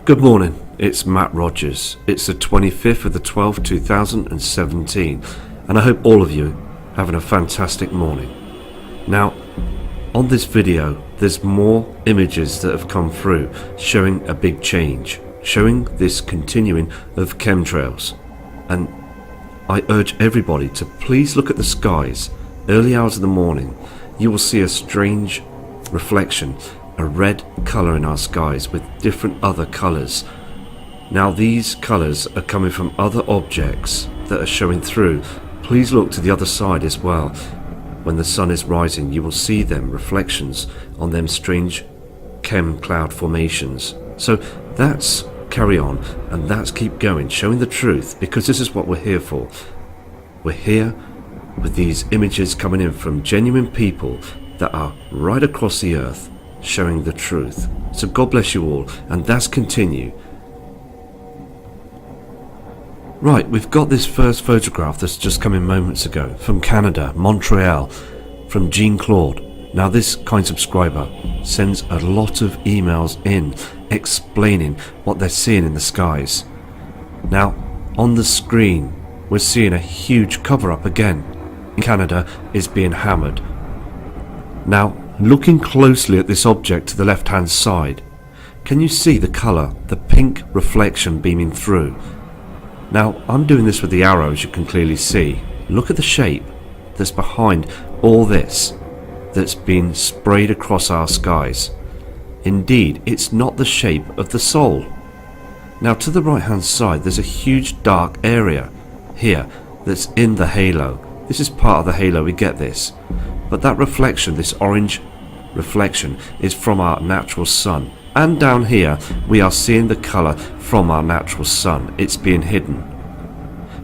Good morning, it's Matt Rogers. It's the 25th of the 12th, 2017, and I hope all of you are having a fantastic morning. Now, on this video, there's more images that have come through showing a big change, showing this continuing of chemtrails. And I urge everybody to please look at the skies. Early hours of the morning, you will see a strange reflection, a red colour in our skies with different other colours. Now these colours are coming from other objects that are showing through. Please look to the other side as well. When the sun is rising, you will see them reflections on them strange chem cloud formations. So that's carry on, and that's keep going, showing the truth, because this is what we're here for. We're here with these images coming in from genuine people that are right across the earth, showing the truth. So God bless you all, and that's continue. Right, we've got this first photograph that's just come in moments ago from Canada, Montreal, from Jean Claude. Now this kind subscriber sends a lot of emails in explaining what they're seeing in the skies. Now on the screen we're seeing a huge cover up again. Canada is being hammered. Now looking closely at this object to the left hand side, can you see the colour, the pink reflection beaming through? Now I'm doing this with the arrow, as you can clearly see. Look at the shape that's behind all this that's been sprayed across our skies. Indeed, it's not the shape of the soul. Now to the right hand side there's a huge dark area here that's in the halo. This is part of the halo, we get this. But that reflection, this orange reflection, is from our natural sun. And down here we are seeing the colour from our natural sun. It's being hidden.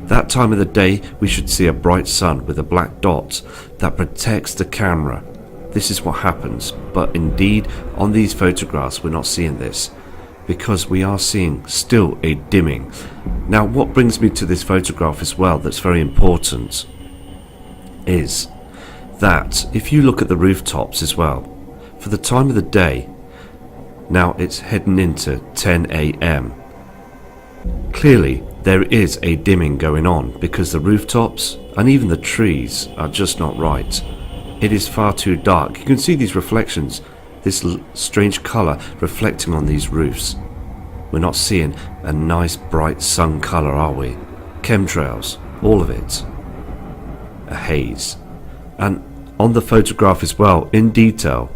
That time of the day we should see a bright sun with a black dot that protects the camera. This is what happens, but indeed on these photographs we're not seeing this, because we are seeing still a dimming. Now what brings me to this photograph as well that's very important is that if you look at the rooftops as well, for the time of the day, now it's heading into 10 AM. Clearly there is a dimming going on because the rooftops and even the trees are just not right. It is far too dark. You can see these reflections, this strange colour reflecting on these roofs. We're not seeing a nice bright sun colour, are we? Chemtrails, all of it. A haze. And on the photograph as well, in detail,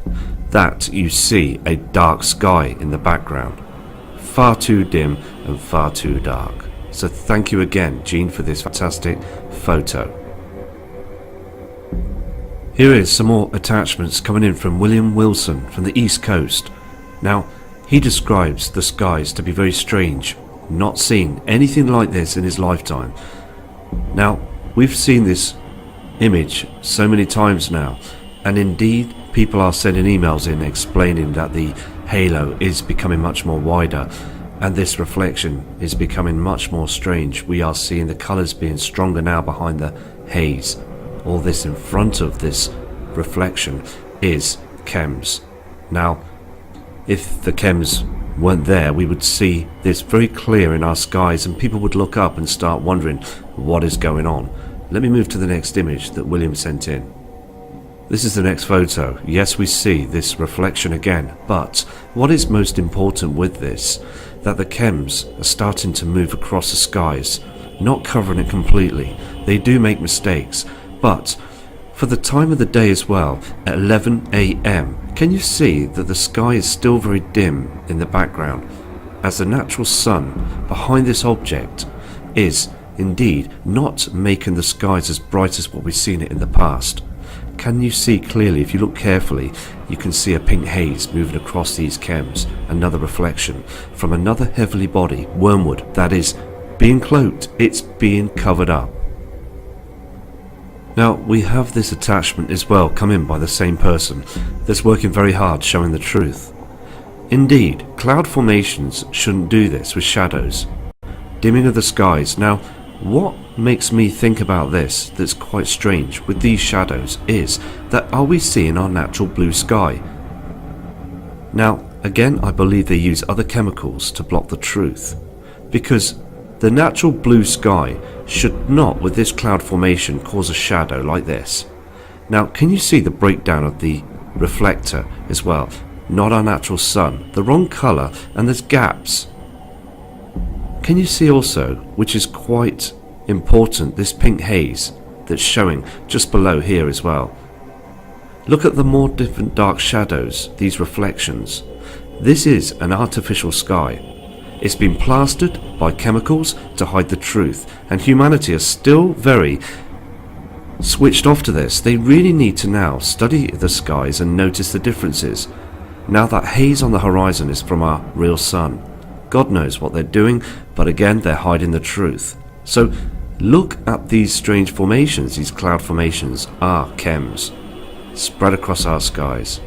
that you see a dark sky in the background. Far too dim and far too dark. So thank you again, Jean, for this fantastic photo. Here is some more attachments coming in from William Wilson from the East Coast. Now, he describes the skies to be very strange, not seen anything like this in his lifetime. Now, we've seen this image so many times now, and indeed people are sending emails in explaining that the halo is becoming much more wider and this reflection is becoming much more strange. We are seeing the colours being stronger now behind the haze. All this in front of this reflection is chems. Now if the chems weren't there, we would see this very clear in our skies and people would look up and start wondering what is going on. Let me move to the next image that William sent in. This is the next photo. Yes, we see this reflection again, but what is most important with this, that the chems are starting to move across the skies, not covering it completely. They do make mistakes, but for the time of the day as well, at 11 AM, can you see that the sky is still very dim in the background, as the natural sun behind this object is indeed not making the skies as bright as what we've seen it in the past. Can you see clearly? If you look carefully, you can see a pink haze moving across these chems, another reflection from another heavenly body, wormwood, that is being cloaked, it's being covered up. Now we have this attachment as well come in by the same person that's working very hard showing the truth. Indeed, cloud formations shouldn't do this with shadows. Dimming of the skies. Now what makes me think about this that's quite strange with these shadows is that are we seeing our natural blue sky? Now Again, I believe they use other chemicals to block the truth, because the natural blue sky should not, with this cloud formation, cause a shadow like this. Now, can you see the breakdown of the reflector as well? Not our natural sun, the wrong colour, and there's gaps. Can you see also, which is quite important, this pink haze that's showing just below here as well? Look at the more different dark shadows, these reflections. This is an artificial sky. It's been plastered by chemicals to hide the truth, and humanity is still very switched off to this. They really need to now study the skies and notice the differences. Now that haze on the horizon is from our real sun. God knows what they're doing, but again they're hiding the truth. So look at these strange formations. These cloud formations are chems spread across our skies.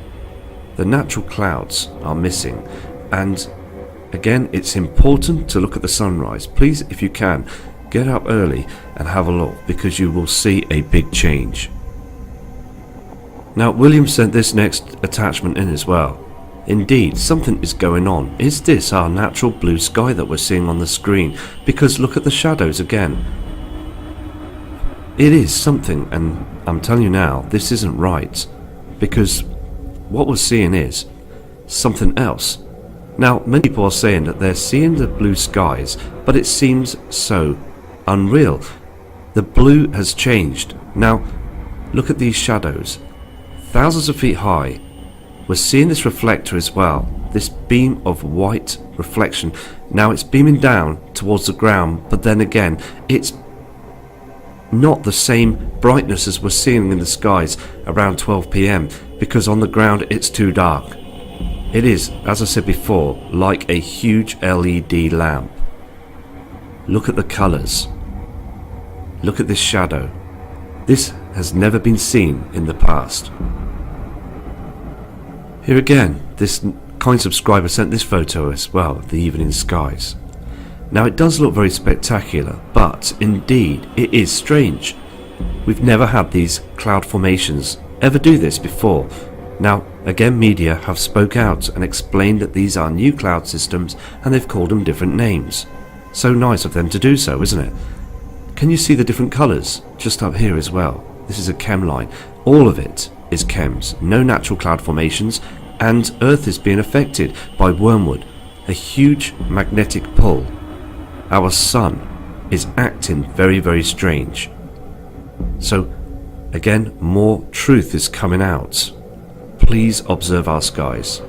The natural clouds are missing, and again it's important to look at the sunrise. Please, if you can, get up early and have a look, because you will see a big change. Now William sent this next attachment in as well. Indeed, something is going on. Is this our natural blue sky that we're seeing on the screen? Because look at the shadows again. It is something, and I'm telling you now, this isn't right, because what we're seeing is something else. Now, many people are saying that they're seeing the blue skies, but it seems so unreal. The blue has changed. Now, look at these shadows. Thousands of feet high. We're seeing this reflector as well, this beam of white reflection. Now it's beaming down towards the ground, but then again, it's not the same brightness as we're seeing in the skies around 12 PM, because on the ground it's too dark. It is, as I said before, like a huge LED lamp. Look at the colours. Look at this shadow. This has never been seen in the past. Here again, this kind subscriber sent this photo as well of the evening skies. Now it does look very spectacular, but indeed it is strange. We've never had these cloud formations ever do this before. Now again, media have spoke out and explained that these are new cloud systems, and they've called them different names. So nice of them to do so, isn't it? Can you see the different colours just up here as well? This is a chem line. All of it is chems, no natural cloud formations, and Earth is being affected by wormwood, a huge magnetic pull. Our sun is acting very, very strange. So again, more truth is coming out. Please observe our skies.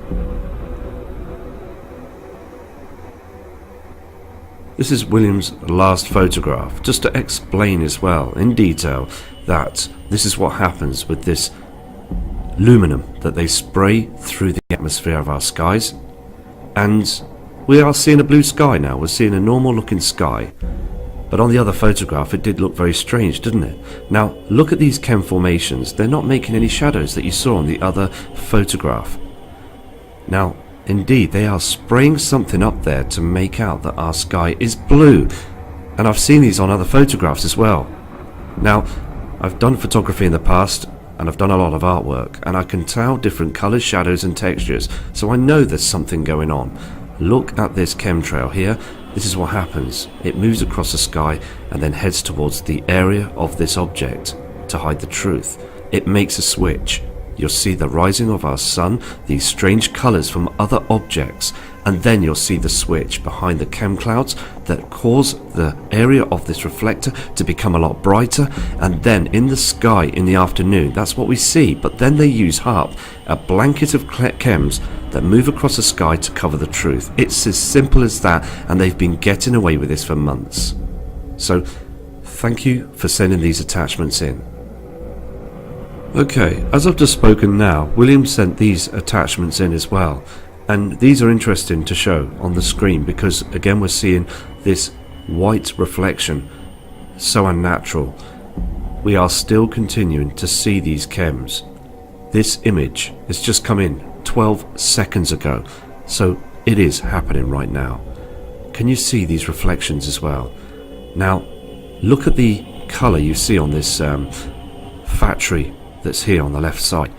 This is William's last photograph, just to explain as well in detail that this is what happens with this aluminum that they spray through the atmosphere of our skies, and we are seeing a blue sky now. We're seeing a normal looking sky, but on the other photograph it did look very strange, didn't it? Now look at these chem formations. They're not making any shadows that you saw on the other photograph. Now indeed they are spraying something up there to make out that our sky is blue, and I've seen these on other photographs as well. Now I've done photography in the past, and I've done a lot of artwork, and I can tell different colours, shadows and textures, so I know there's something going on. Look at this chemtrail here. This is what happens. It moves across the sky and then heads towards the area of this object to hide the truth. It makes a switch. You'll see the rising of our sun, these strange colours from other objects, and then you'll see the switch behind the chem clouds that cause the area of this reflector to become a lot brighter, and then in the sky in the afternoon, that's what we see. But then they use HARP, a blanket of chems that move across the sky to cover the truth. It's as simple as that, and they've been getting away with this for months. So thank you for sending these attachments in. Okay, as I've just spoken now, William sent these attachments in as well, and these are interesting to show on the screen because again we're seeing this white reflection, so unnatural. We are still continuing to see these chems. This image has just come in 12 seconds ago, so it is happening right now. Can you see these reflections as well? Now look at the colour you see on this factory that's here on the left side.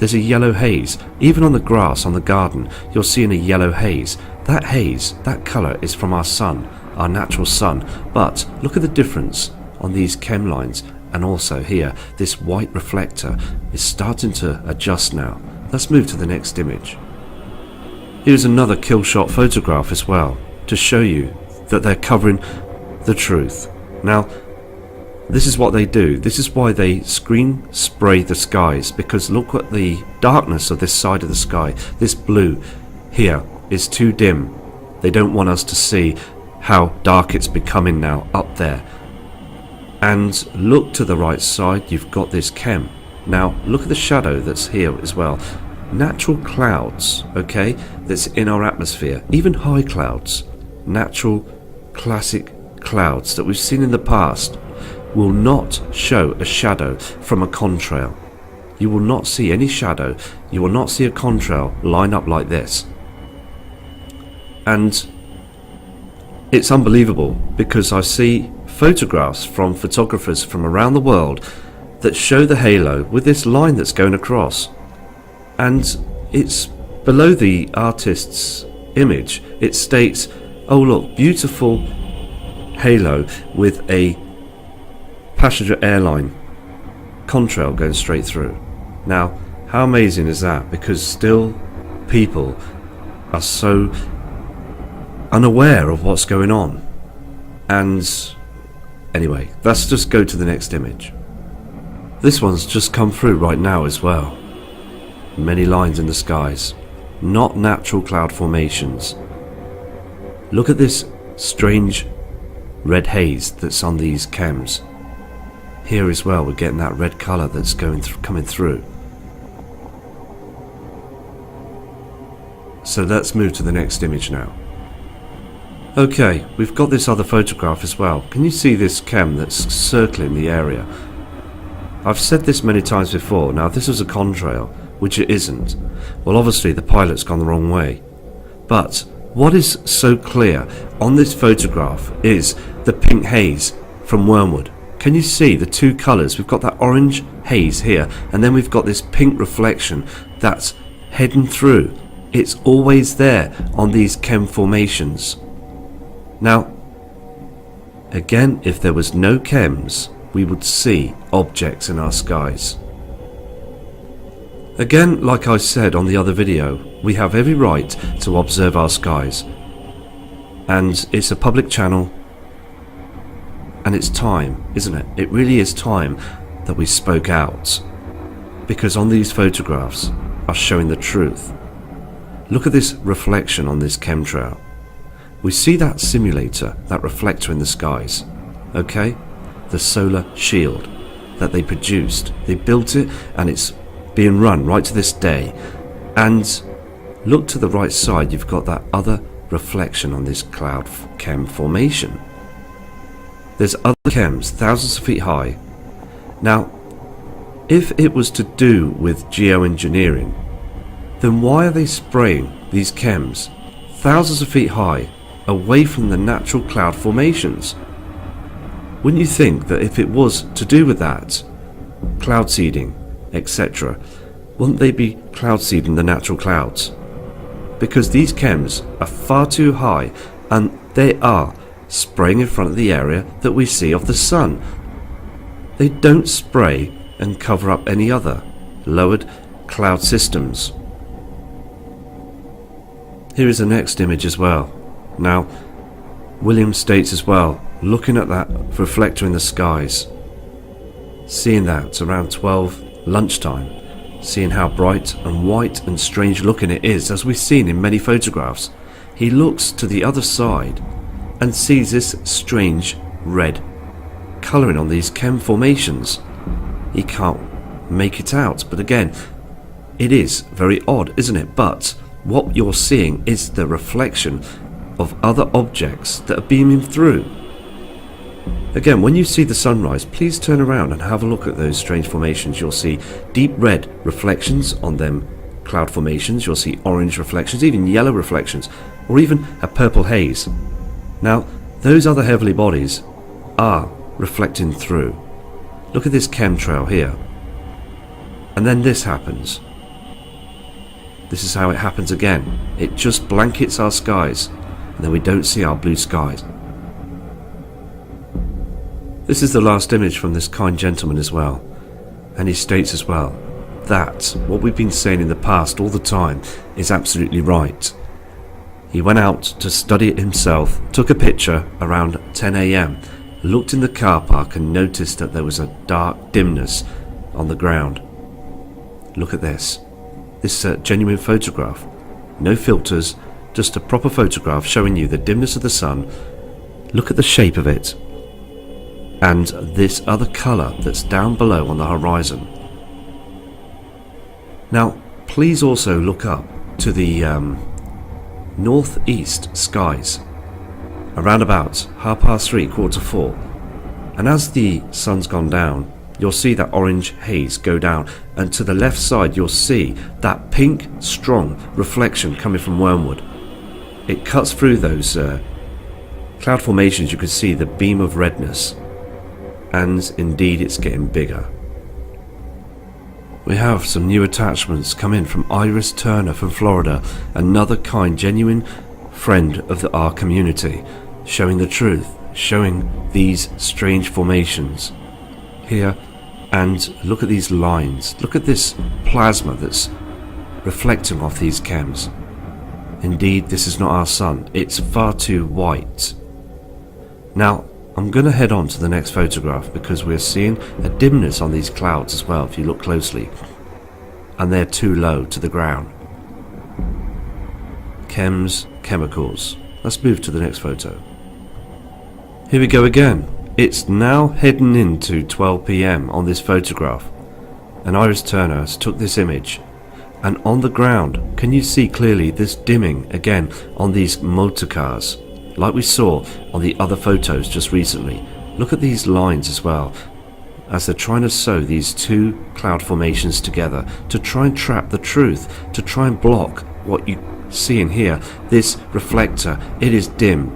there's a yellow haze. Even on the grass, on the garden, you're seeing a yellow haze. That haze, that colour is from our sun, our natural sun. But look at the difference on these chem lines, and also here, this white reflector is starting to adjust now. Let's move to the next image. Here's another kill shot photograph as well, to show you that they're covering the truth. Now, this is what they do. This is why they screen spray the skies, because look at the darkness of this side of the sky. This blue here is too dim. They don't want us to see how dark it's becoming now up there. And look to the right side, you've got this chem. Now look at the shadow that's here as well. Natural clouds, okay, that's in our atmosphere, even high clouds, natural classic clouds that we've seen in the past, will not show a shadow from a contrail. You will not see any shadow, you will not see a contrail line up like this. And it's unbelievable, because I see photographs from photographers from around the world that show the halo with this line that's going across, and it's below the artist's image. It states, oh look, beautiful halo with a passenger airline contrail going straight through. Now, how amazing is that? Because still people are so unaware of what's going on. And anyway, let's just go to the next image. This one's just come through right now as well. Many lines in the skies, not natural cloud formations. Look at this strange red haze that's on these chems. Here as well, we're getting that red colour that's coming through. So let's move to the next image now. Okay, we've got this other photograph as well. Can you see this chem that's circling the area? I've said this many times before. Now, this is a contrail, which it isn't. Well, obviously the pilot's gone the wrong way. But what is so clear on this photograph is the pink haze from Wormwood. Can you see the two colours? We've got that orange haze here, and then we've got this pink reflection that's heading through. It's always there on these chem formations. Now, again, if there was no chems, we would see objects in our skies. Again, like I said on the other video, we have every right to observe our skies. And it's a public channel, and it's time, isn't it? It really is time that we spoke out. Because on these photographs are showing the truth. Look at this reflection on this chemtrail. We see that simulator, that reflector in the skies, okay? The solar shield that they produced. They built it, and it's being run right to this day. And look to the right side, you've got that other reflection on this cloud chem formation. There's other chems thousands of feet high. Now, if it was to do with geoengineering, then why are they spraying these chems thousands of feet high away from the natural cloud formations? Wouldn't you think that if it was to do with that, cloud seeding, etc., wouldn't they be cloud seeding the natural clouds? Because these chems are far too high, and they are spraying in front of the area that we see of the sun. They don't spray and cover up any other lowered cloud systems. Here is the next image as well. Now, William states as well, looking at that reflector in the skies, seeing that around 12 lunchtime, seeing how bright and white and strange looking it is, as we've seen in many photographs, he looks to the other side and sees this strange red colouring on these chem formations. He can't make it out, but again, it is very odd, isn't it? But what you're seeing is the reflection of other objects that are beaming through. Again, when you see the sunrise, please turn around and have a look at those strange formations. You'll see deep red reflections on them cloud formations. You'll see orange reflections, even yellow reflections, or even a purple haze. Now, those other heavenly bodies are reflecting through. Look at this chemtrail here. And then this happens. this is how it happens again. It just blankets our skies, and then we don't see our blue skies. This is the last image from this kind gentleman as well, and he states as well that what we've been saying in the past all the time is absolutely right. He went out to study it himself, took a picture around 10 AM, looked in the car park and noticed that there was a dark dimness on the ground. Look at this. This is a genuine photograph. No filters, just a proper photograph showing you the dimness of the sun. Look at the shape of it. And this other colour that's down below on the horizon. Now, please also look up to the northeast skies, around about 3:30, 4:45, and as the sun's gone down, you'll see that orange haze go down, and to the left side you'll see that pink strong reflection coming from Wormwood. It cuts through those cloud formations. You can see the beam of redness, and indeed it's getting bigger. We have some new attachments come in from Iris Turner from Florida, another kind, genuine friend of our community, showing the truth, showing these strange formations here. And look at these lines, look at this plasma that's reflecting off these chems. Indeed, this is not our sun, it's far too white. Now, I'm going to head on to the next photograph because we're seeing a dimness on these clouds as well, if you look closely. And they're too low to the ground. Chems, chemicals. Let's move to the next photo. Here we go again. It's now heading into 12 PM on this photograph. And Iris Turner has took this image. And on the ground, can you see clearly this dimming again on these motor cars? Like we saw on the other photos just recently. Look at these lines as well, as they're trying to sew these two cloud formations together to try and trap the truth, to try and block what you see in here. This reflector, it is dim.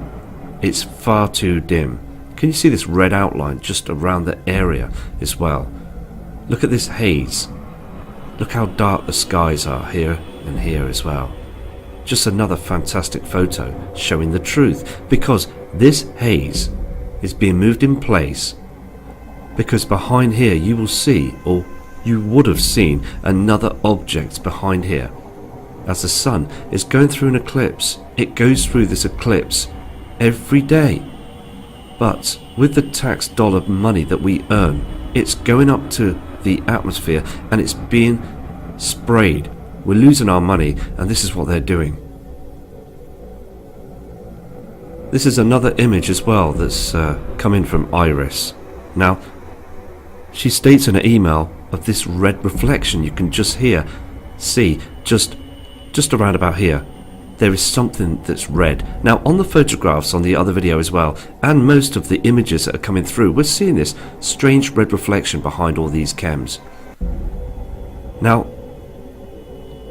It's far too dim. Can you see this red outline just around the area as well? Look at this haze. Look how dark the skies are here and here as well. Just another fantastic photo showing the truth, because this haze is being moved in place, because behind here you will see, or you would have seen, another object behind here. As the sun is going through an eclipse, it goes through this eclipse every day. But with the tax dollar money that we earn, it's going up to the atmosphere and it's being sprayed. We're losing our money, and this is what they're doing. This is another image as well that's coming from Iris. Now, she states in an email of this red reflection. You can just see just around about here. There is something that's red. Now, on the photographs on the other video as well, and most of the images that are coming through, we're seeing this strange red reflection behind all these chems. Now,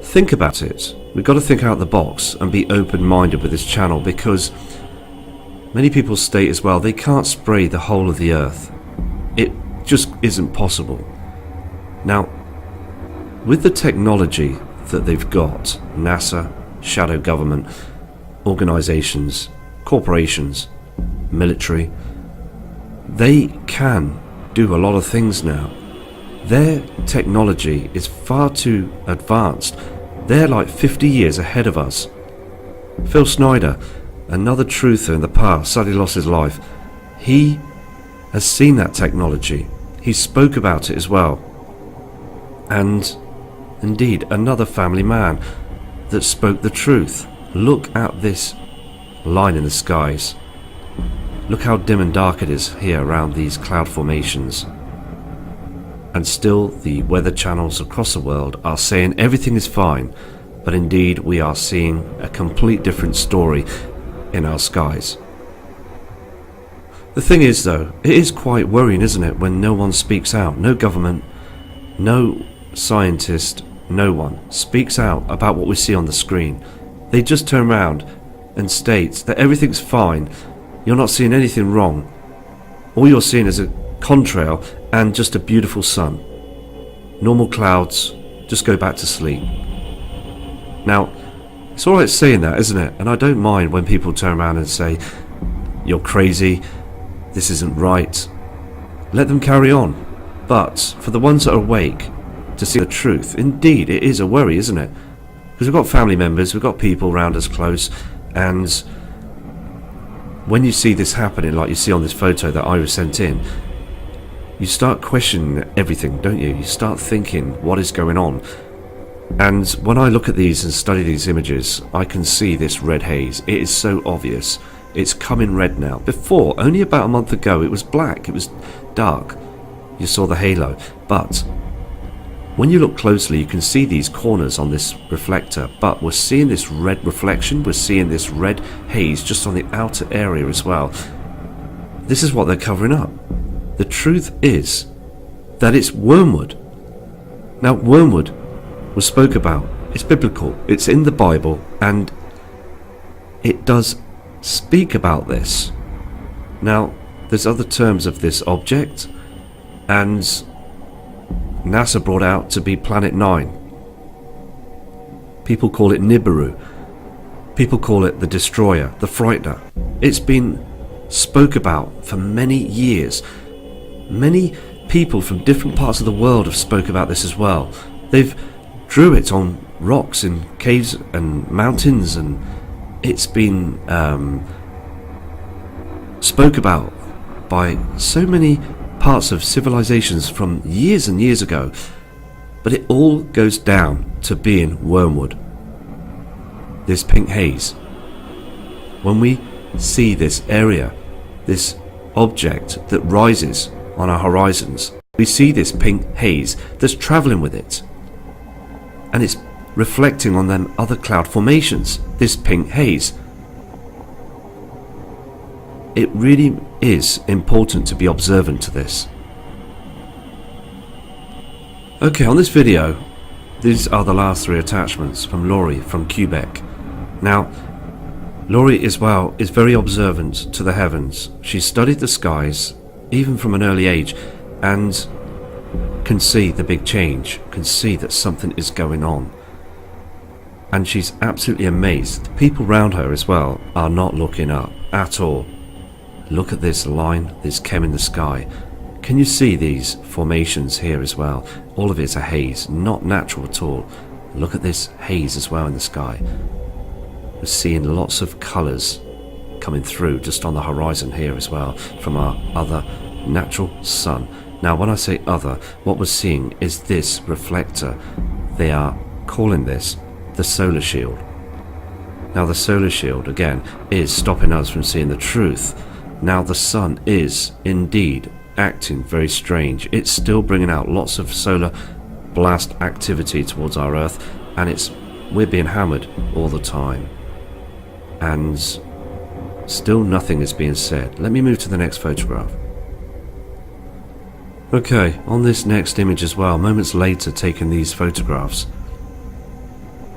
think about it. We've got to think out the box and be open-minded with this channel, because many people state as well they can't spray the whole of the earth. It just isn't possible. Now, with the technology that they've got, NASA, shadow government, organizations, corporations, military, they can do a lot of things now. Their technology is far too advanced. They're like 50 years ahead of us. Phil Snyder, another truther in the past, sadly lost his life. He has seen that technology. He spoke about it as well. And indeed, another family man that spoke the truth. Look at this line in the skies. Look how dim and dark it is here around these cloud formations. And still the weather channels across the world are saying everything is fine, but indeed we are seeing a complete different story in our skies. The thing is though, it is quite worrying, isn't it, when no one speaks out, no government, no scientist, no one speaks out about what we see on the screen. They just turn around and state that everything's fine, you're not seeing anything wrong. All you're seeing is a contrail and just a beautiful sun. Normal clouds, just go back to sleep. Now, it's alright saying that, isn't it? And I don't mind when people turn around and say, you're crazy, this isn't right. Let them carry on. But for the ones that are awake to see the truth, indeed, it is a worry, isn't it? Because we've got family members, we've got people around us close, and when you see this happening, like you see on this photo that I was sent in, you start questioning everything, don't you? You start thinking, what is going on? And when I look at these and study these images, I can see this red haze. It is so obvious. It's coming red now. Before, only about a month ago, it was black, it was dark. You saw the halo. But when you look closely, you can see these corners on this reflector, but we're seeing this red reflection, we're seeing this red haze just on the outer area as well. This is what they're covering up. The truth is that it's wormwood. Now, wormwood was spoke about. It's biblical. It's in the Bible, and it does speak about this. Now, there's other terms of this object, and NASA brought out to be Planet 9. People call it Nibiru. People call it the Destroyer, the Frightener. It's been spoke about for many years. Many people from different parts of the world have spoke about this as well. They've drew it on rocks in caves and mountains, and it's been spoke about by so many parts of civilizations from years and years ago. But it all goes down to being wormwood. This pink haze. When we see this area, this object that rises on our horizons, we see this pink haze that's traveling with it, and it's reflecting on them other cloud formations, this pink haze. It really is important to be observant to this. Okay, on this video, these are the last 3 attachments from Laurie from Quebec. Now, Laurie as well is very observant to the heavens. She studied the skies even from an early age, and can see the big change, can see that something is going on. And she's absolutely amazed. The people around her as well are not looking up at all. Look at this line, this chem in the sky. Can you see these formations here as well? All of it's a haze, not natural at all. Look at this haze as well in the sky. We're seeing lots of colours coming through just on the horizon here as well from our other natural sun. Now, when I say other, what we're seeing is this reflector. They are calling this the solar shield. Now, the solar shield, again, is stopping us from seeing the truth. Now, the sun is indeed acting very strange. It's still bringing out lots of solar blast activity towards our Earth, and we're being hammered all the time. And still nothing is being said. Let me move to the next photograph. Okay, on this next image as well, moments later taking these photographs,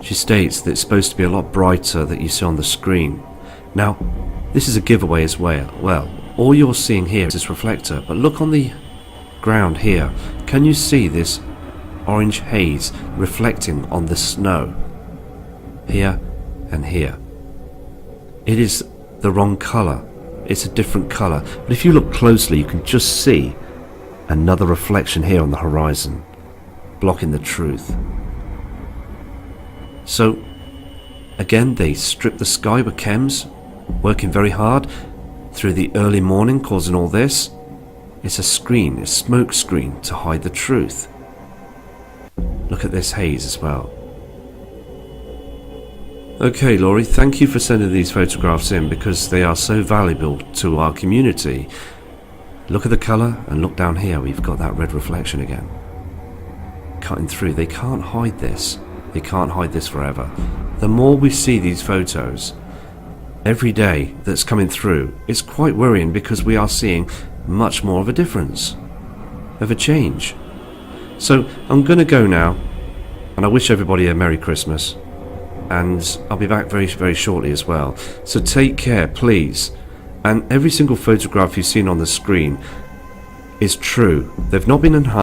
she states that it's supposed to be a lot brighter that you see on the screen. Now, this is a giveaway as well. All you're seeing here is this reflector, but look on the ground here. Can you see this orange haze reflecting on the snow? Here and here. It is the wrong colour. It's a different colour. But if you look closely, you can just see another reflection here on the horizon, blocking the truth. So, again, they strip the sky with chems, working very hard through the early morning, causing all this. It's a screen, a smoke screen to hide the truth. Look at this haze as well. Okay, Laurie, thank you for sending these photographs in, because they are so valuable to our community. Look at the colour, and look down here, we've got that red reflection again. Cutting through. They can't hide this. They can't hide this forever. The more we see these photos every day that's coming through, it's quite worrying, because we are seeing much more of a difference, of a change. So I'm going to go now, and I wish everybody a Merry Christmas, and I'll be back very, very shortly as well. So take care, please. And every single photograph you've seen on the screen is true. They've not been enhanced.